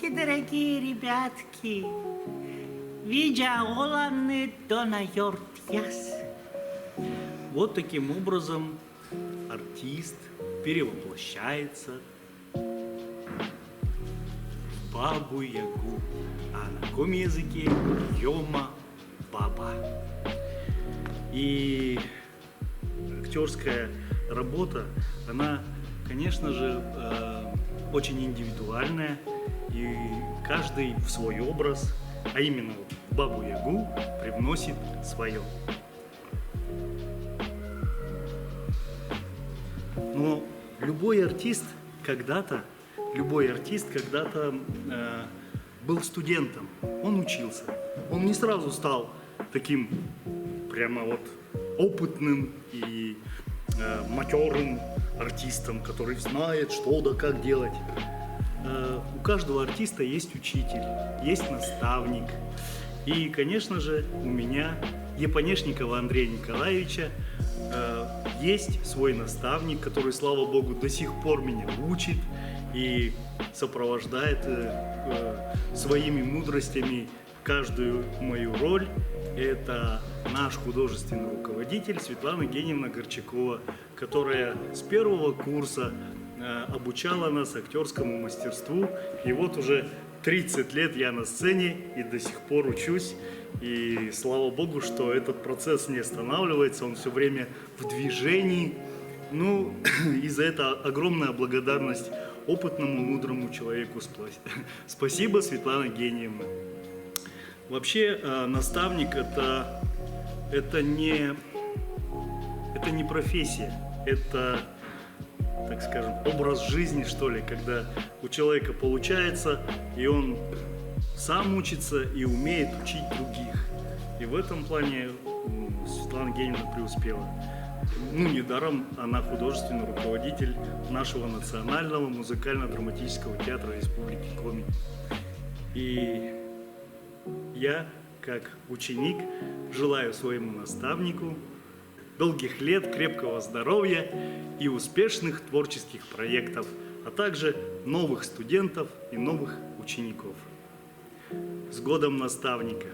Здравствуйте, дорогие ребятки! Видя Оланы Донайорт Яс. Вот таким образом артист перевоплощается в Бабу-Ягу, а на каком языке Йома-Баба. И актерская работа, она, конечно же, очень индивидуальная, и каждый в свой образ, а именно вот Бабу-Ягу, привносит свое. Но любой артист когда-то был студентом, он учился. Он не сразу стал таким прямо вот опытным и матерым артистом, который знает, что да как делать. У каждого артиста есть учитель, есть наставник. И, конечно же, у меня, Епонешникова Андрея Николаевича, есть свой наставник, который, слава богу, до сих пор меня учит и сопровождает своими мудростями каждую мою роль. Это наш художественный руководитель Светлана Евгеньевна Горчакова, которая с первого курса обучала нас актерскому мастерству. И вот уже 30 лет я на сцене и до сих пор учусь. И слава богу, что этот процесс не останавливается, он все время в движении. Ну, и за это огромная благодарность опытному, мудрому человеку. Спасибо, Светлана Евгеньевна. Вообще, наставник это не профессия, это, так скажем, образ жизни, что ли, когда у человека получается, и он сам учится и умеет учить других. И в этом плане Светлана Евгеньевна преуспела. Ну, недаром она художественный руководитель нашего Национального музыкально-драматического театра Республики Коми. И я, как ученик, желаю своему наставнику долгих лет, крепкого здоровья и успешных творческих проектов, а также новых студентов и новых учеников. С годом наставника!